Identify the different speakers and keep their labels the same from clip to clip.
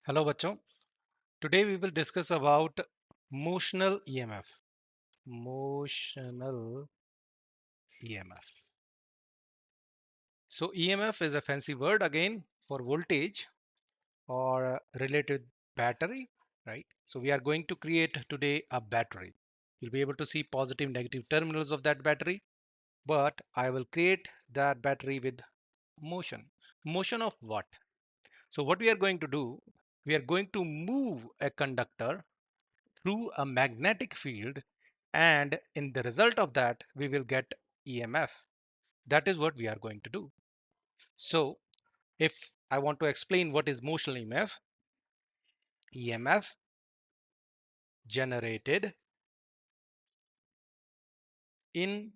Speaker 1: Hello बच्चों. Today we will discuss about motional EMF. Motional EMF. So EMF is a fancy word again for voltage or related battery, right? So we are going to create today a battery. You'll be able to see positive, negative terminals of that battery, but I will create that battery with motion. Motion of what? So what we are going to do, we are going to move a conductor through a magnetic field, and in the result of that we will get EMF. That is what we are going to do. So if I want to explain what is motional EMF, EMF generated in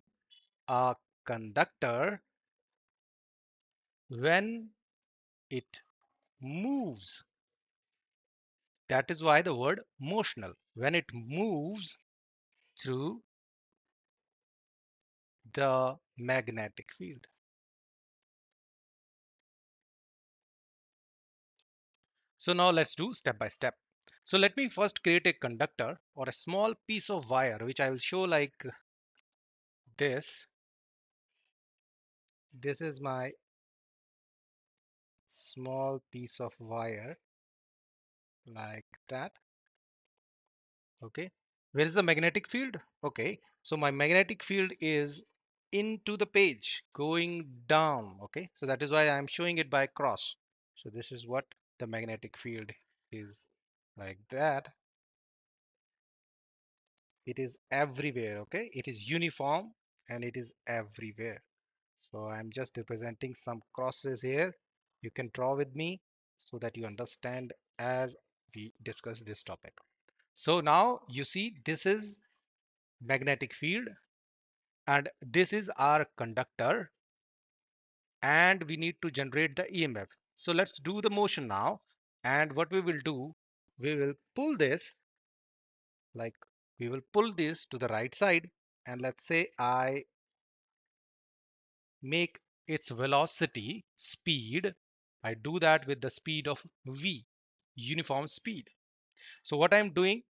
Speaker 1: a conductor when it moves. That is why the word motional. When it moves through the magnetic field. So now let's do step by step. So let me first create a conductor or a small piece of wire, which I will show like this. This is my small piece of wire like that. Okay. Where is the magnetic field? Okay. So my magnetic field is into the page going down. Okay. So that is why I'm showing it by cross. So this is what the magnetic field is like that. It is everywhere. Okay. It is uniform and it is everywhere. So I'm just representing some crosses here. You can draw with me so that you understand as we discuss this topic. So now you see this is magnetic field and this is our conductor and we need to generate the EMF. So let's do the motion now. And what we will do, we will pull this like we will pull this to the right side, and let's say I make its velocity speed. I do that with the speed of v, uniform speed. So what I'm doing,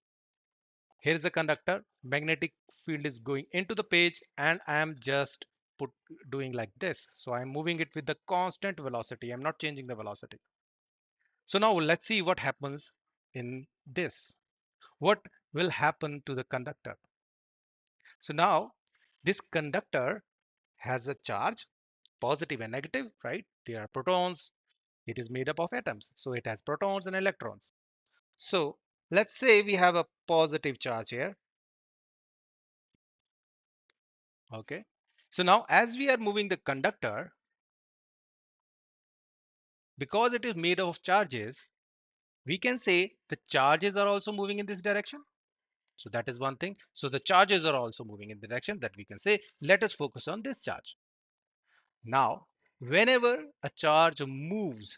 Speaker 1: here is a conductor, magnetic field is going into the page and I am just put doing like this. So I'm moving it with the constant velocity. I'm not changing the velocity. So now let's see what happens in this. What will happen to the conductor? So now this conductor has a charge, positive and negative, right? There are protons. It is made up of atoms. So it has protons and electrons. So let's say we have a positive charge here. Okay. So now as we are moving the conductor, because it is made of charges, we can say the charges are also moving in this direction. So that is one thing. So the charges are also moving in the direction that we can say. Let us focus on this charge. Now, whenever a charge moves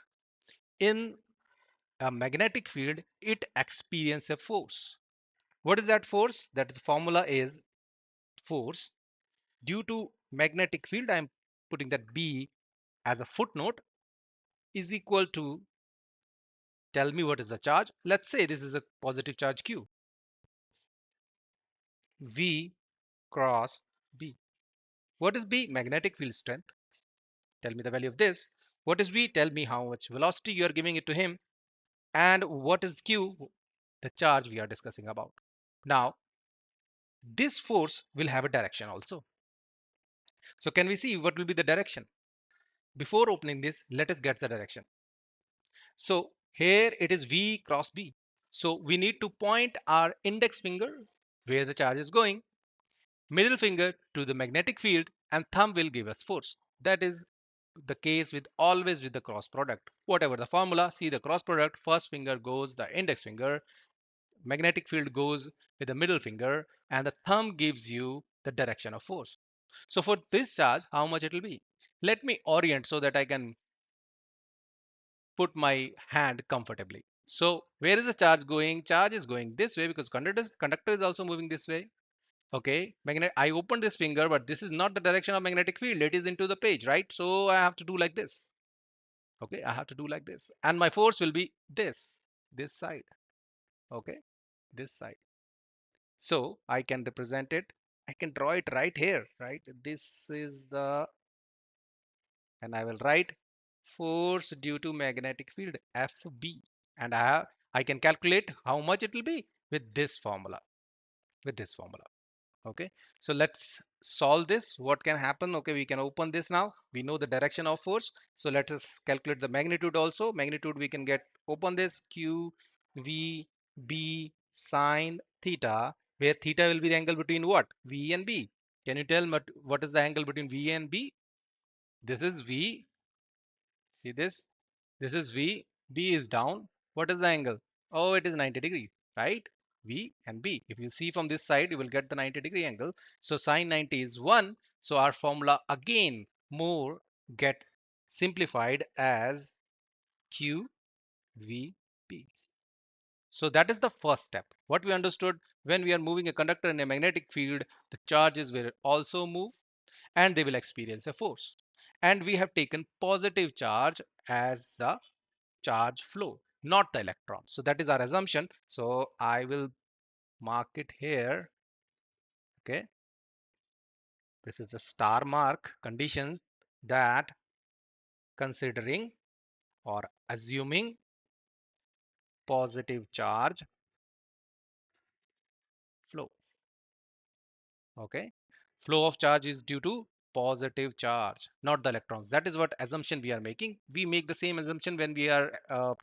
Speaker 1: in a magnetic field, it experiences a force. What is that force? That is formula is force due to magnetic field. I'm putting that B as a footnote is equal to, tell me what is the charge. Let's say this is a positive charge Q. V cross B. What is B? Magnetic field strength. Tell me the value of this. What is V? Tell me how much velocity you are giving it to him. And what is Q? The charge we are discussing about. Now, this force will have a direction also. So can we see what will be the direction? Before opening this, let us get the direction. So here it is V cross B. So we need to point our index finger where the charge is going, middle finger to the magnetic field, and thumb will give us force. That is the case with always with the cross product. Whatever the formula, see the cross product, first finger goes the index finger, magnetic field goes with the middle finger, and the thumb gives you the direction of force. So for this charge, how much it will be? Let me orient so that I can put my hand comfortably. So where is the charge going? Charge is going this way because conductor is also moving this way. Okay, I open this finger, but this is not the direction of magnetic field. It is into the page, right? So I have to do like this. Okay, I have to do like this. And my force will be this. this side. Okay, this side. So I can represent it. I can draw it right here, right? This is the, and I will write force due to magnetic field FB. And I can calculate how much it will be with this formula, with this formula. Okay, so let's solve this. What can happen? Okay, we can open this now. We know the direction of force. So let us calculate the magnitude also. Magnitude we can get, open this, Q, V, B, sine theta, where theta will be the angle between what? V and B. Can you tell what is the angle between V and B? This is V. See this? This is V. B is down. What is the angle? Oh, it is 90 degree, right? V and B. If you see from this side, you will get the 90-degree angle. So sine 90 is 1. So our formula again more get simplified as QVB. So that is the first step. What we understood, when we are moving a conductor in a magnetic field, the charges will also move and they will experience a force. And we have taken positive charge as the charge flow, not the electron. So that is our assumption. So I will mark it here. Okay. This is the star mark condition, that considering or assuming positive charge flow. Okay. Flow of charge is due to positive charge, not the electrons. That is what assumption we are making. We make the same assumption when we are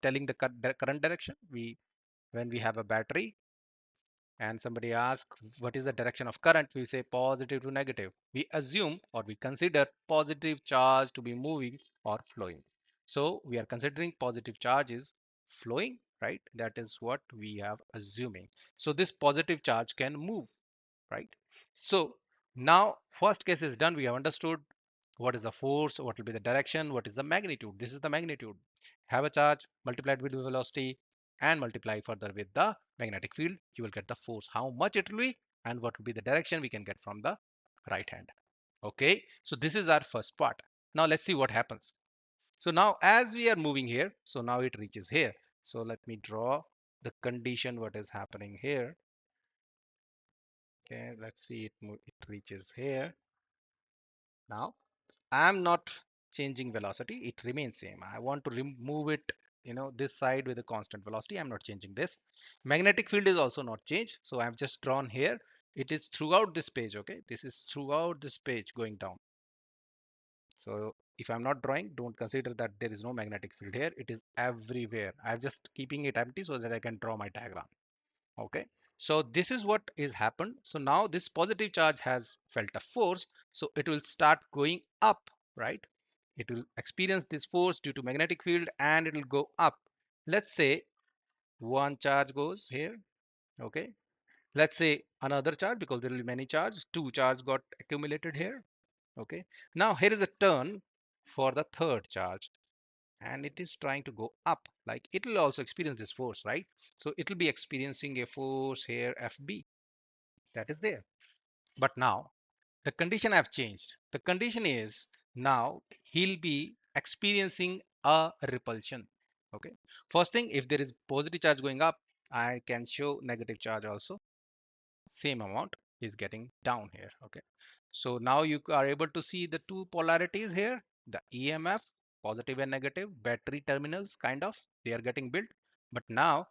Speaker 1: telling the current direction. When we have a battery and somebody asks what is the direction of current, we say positive to negative. We assume or we consider positive charge to be moving or flowing. So we are considering positive charge is flowing, right? That is what we have assuming. So this positive charge can move, right? So now first case is done. We have understood what is the force, what will be the direction, what is the magnitude. This is the magnitude. Have a charge multiplied with the velocity and multiply further with the magnetic field, you will get the force, how much it will be, and what will be the direction we can get from the right hand. Okay, so this is our first part. Now let's see what happens. So now as we are moving here, so now it reaches here. So let me draw the condition what is happening here. Okay, let's see, it reaches here. Now I'm not changing velocity, it remains same. I want to remove it, this side with a constant velocity. I'm not changing this. Magnetic field is also not changed, so I've just drawn here. It is throughout this page. Okay, this is throughout this page going down. So if I'm not drawing, don't consider that there is no magnetic field here. It is everywhere. I'm just keeping it empty so that I can draw my diagram. Okay, so this is what is happened. So now this positive charge has felt a force, so it will start going up, right? It will experience this force due to magnetic field and it will go up. Let's say one charge goes here. Okay, let's say another charge, because there will be many charges, two charge got accumulated here. Okay, now here is a turn for the third charge and it is trying to go up, like it will also experience this force, right? So it will be experiencing a force here FB, that is there. But now the condition I've changed. The condition is now he'll be experiencing a repulsion. Okay, first thing, if there is positive charge going up, I can show negative charge also, same amount is getting down here. Okay, so now you are able to see the two polarities here, the EMF, positive and negative battery terminals, kind of they are getting built. But now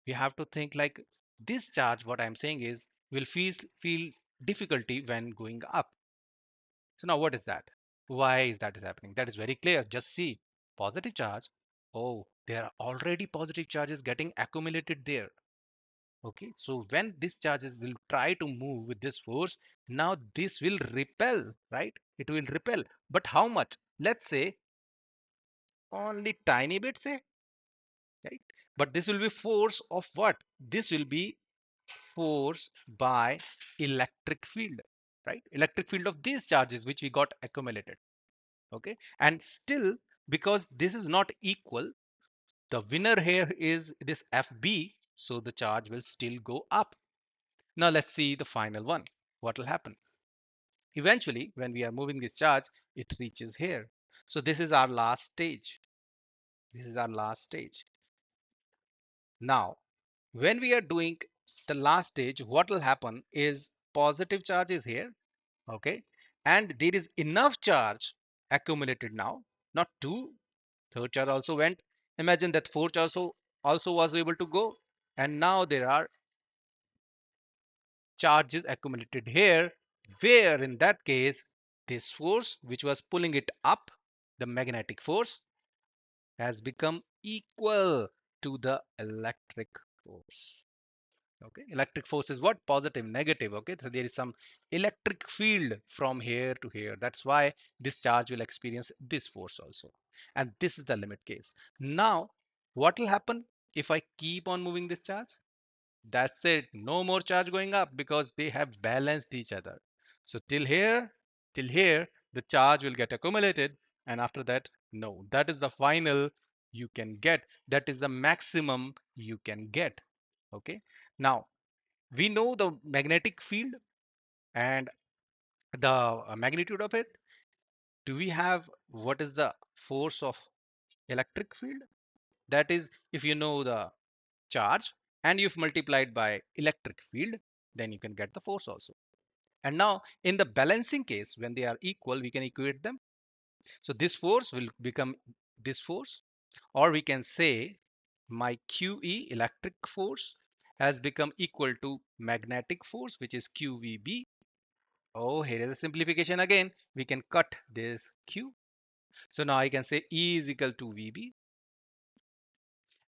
Speaker 1: we have to think like this charge, what I'm saying is, will feel difficulty when going up. So now what is that? Why is that is happening? That is very clear. Just see positive charge. Oh, there are already positive charges getting accumulated there. Okay, so when this charges will try to move with this force, now this will repel, right? It will repel. But how much? Let's say only tiny bit, say, right? But this will be force of what? This will be force by electric field, right? Electric field of these charges which we got accumulated. Okay, and still, because this is not equal, the winner here is this FB, so the charge will still go up. Now let's see the final one. What will happen? Eventually, when we are moving this charge, it reaches here. So this is our last stage. This is our last stage. Now, when we are doing the last stage, what will happen is positive charge is here, okay, and there is enough charge accumulated now, not two, third charge also went. Imagine that fourth charge also was able to go, and now there are charges accumulated here, where in that case this force which was pulling it up, the magnetic force, has become equal to the electric force. Okay, electric force is what? Positive, negative. Okay, so there is some electric field from here to here. That's why this charge will experience this force also, and this is the limit case. Now what will happen if I keep on moving this charge? That's it, no more charge going up, because they have balanced each other. So till here the charge will get accumulated, and after that, no, that is the final you can get, that is the maximum you can get. Okay, now we know the magnetic field and the magnitude of it. Do we have what is the force of electric field? That is, if you know the charge and you've multiplied by electric field, then you can get the force also. And now in the balancing case, when they are equal, we can equate them. So this force will become this force, or we can say my QE, electric force, has become equal to magnetic force, which is QVB. Oh, here is a simplification again. We can cut this Q. So now I can say E is equal to VB.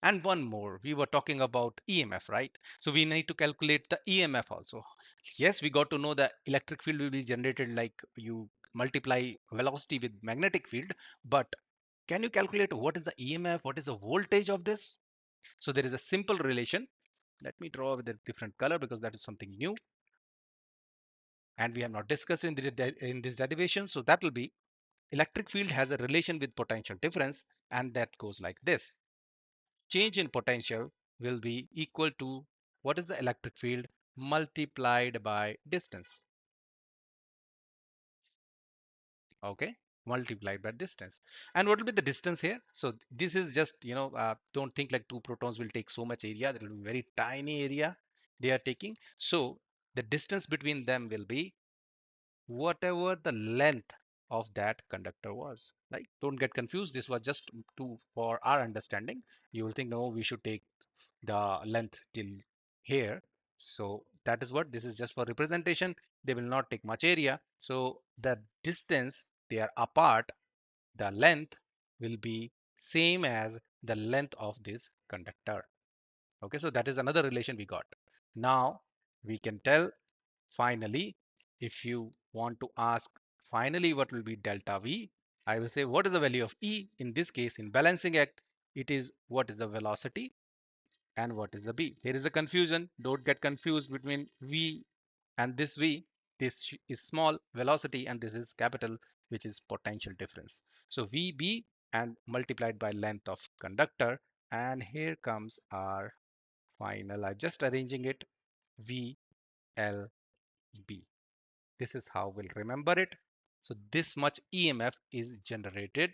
Speaker 1: And one more, we were talking about EMF, right? So we need to calculate the EMF also. Yes, we got to know the electric field will be generated like you multiply velocity with magnetic field, but can you calculate what is the EMF? What is the voltage of this? So there is a simple relation. Let me draw with a different color because that is something new and we have not discussed in this derivation. So that will be electric field has a relation with potential difference, and that goes like this. Change in potential will be equal to what is the electric field multiplied by distance. Okay, multiplied by distance. And what will be the distance here? So this is just, don't think like two protons will take so much area. There will be very tiny area they are taking. So the distance between them will be whatever the length of that conductor was. Like, don't get confused. This was just to for our understanding. You will think, no, we should take the length till here. So that is what this is, just for representation. They will not take much area. So the distance they are apart, the length will be same as the length of this conductor. Okay, so that is another relation we got. Now we can tell finally, if you want to ask finally what will be delta V, I will say what is the value of E. In this case, in balancing act, it is what is the velocity and what is the B. Here is a confusion. Don't get confused between V and this V. This is small velocity and this is capital, which is potential difference. So VB and multiplied by length of conductor. And here comes our final. I'm just arranging it. VLB. This is how we'll remember it. So this much EMF is generated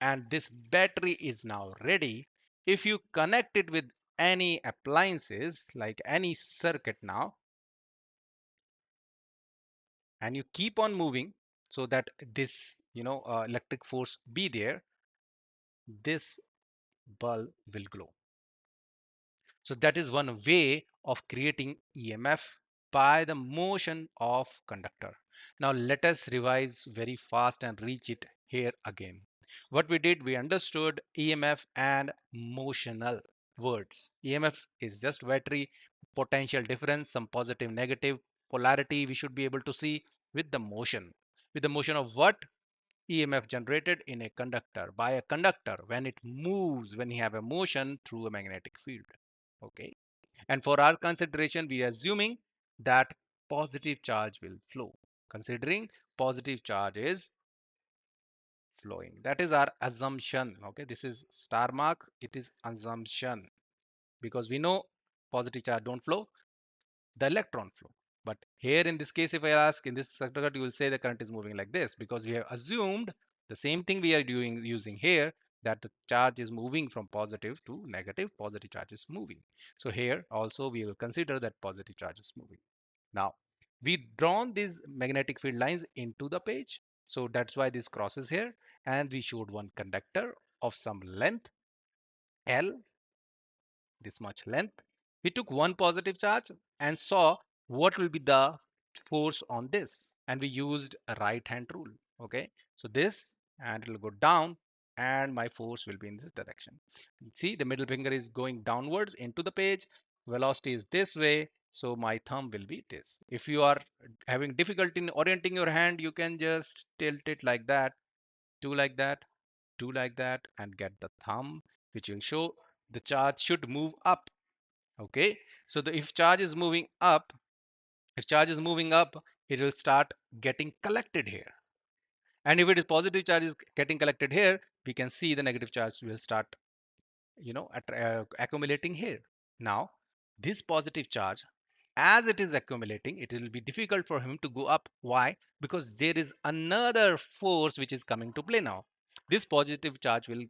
Speaker 1: and this battery is now ready. If you connect it with any appliances like any circuit now, and you keep on moving so that this electric force be there, this bulb will glow. So that is one way of creating EMF by the motion of conductor. Now let us revise very fast and reach it here again. What we did, we understood EMF and motional words. EMF is just battery, potential difference, some positive, negative polarity we should be able to see with the motion. With the motion of what? EMF generated in a conductor by a conductor when it moves, when you have a motion through a magnetic field. Okay, and for our consideration we are assuming that positive charge will flow, considering positive charge is flowing. That is our assumption. Okay, this is star mark, it is assumption, because we know positive charge don't flow, the electron flow. But here in this case, if I ask in this circuit, you will say the current is moving like this, because we have assumed the same thing we are doing using here, that the charge is moving from positive to negative. Positive charge is moving. So here also we will consider that positive charge is moving. Now we drawn these magnetic field lines into the page. So that's why this crosses here, and we showed one conductor of some length L, this much length. We took one positive charge and saw what will be the force on this, and we used a right hand rule. Okay, so this, and it will go down, and my force will be in this direction. See, the middle finger is going downwards into the page, velocity is this way, so my thumb will be this. If you are having difficulty in orienting your hand, you can just tilt it like that, two like that, two like that, and get the thumb, which will show the charge should move up. Okay, so if charge is moving up, it will start getting collected here. And if it is positive charge is getting collected here, we can see the negative charge will start, accumulating here. Now this positive charge, as it is accumulating, it will be difficult for him to go up. Why? Because there is another force which is coming to play now. This positive charge will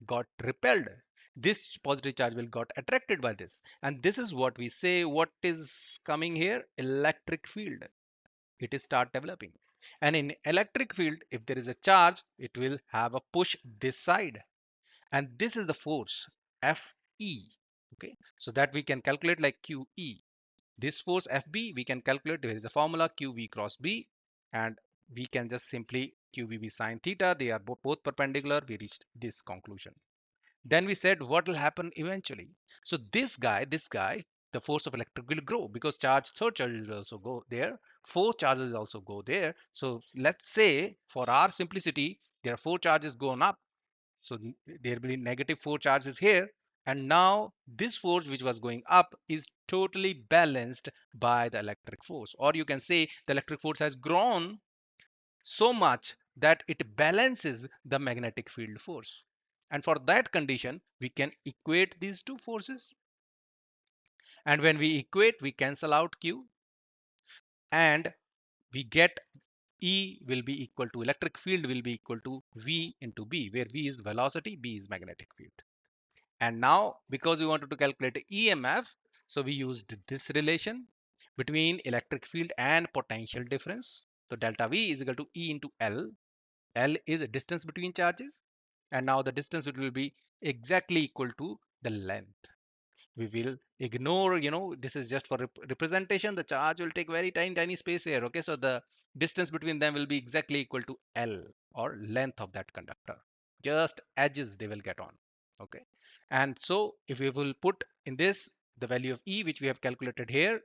Speaker 1: got repelled, this positive charge will got attracted by this, and this is what we say, what is coming here, electric field. It is start developing. And in electric field, if there is a charge, it will have a push this side, and this is the force Fe. Okay, so that we can calculate like QE. This force Fb we can calculate. There is a formula QV cross B, and we can just simply QVB sine theta. They are both perpendicular. We reached this conclusion. Then we said what will happen eventually. So this guy, the force of electric will grow because third charge will also go there. Four charges also go there. So let's say for our simplicity, there are four charges going up. So there will be negative four charges here. And now this force which was going up is totally balanced by the electric force. Or you can say the electric force has grown so much that it balances the magnetic field force. And for that condition, we can equate these two forces. And when we equate, we cancel out Q, and we get E will be equal to, electric field will be equal to V into B, where V is velocity, B is magnetic field. And now, because we wanted to calculate EMF, so we used this relation between electric field and potential difference. So delta V is equal to E into L. L is a distance between charges. And now the distance will be exactly equal to the length. We will ignore, this is just for representation. The charge will take very tiny space here. Okay, so the distance between them will be exactly equal to L, or length of that conductor. Just edges they will get on. Okay, and so if we will put in this the value of E which we have calculated here,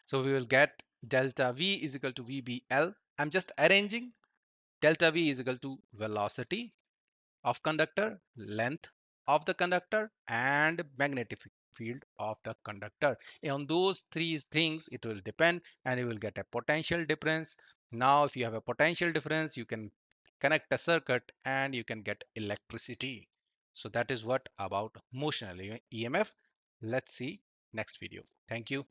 Speaker 1: so we will get delta V is equal to VBL. I'm just arranging. Delta V is equal to velocity of conductor, length of the conductor, and magnetic field of the conductor. On those three things it will depend, and you will get a potential difference. Now if you have a potential difference, you can connect a circuit and you can get electricity. So that is what about motional EMF. Let's see next video. Thank you.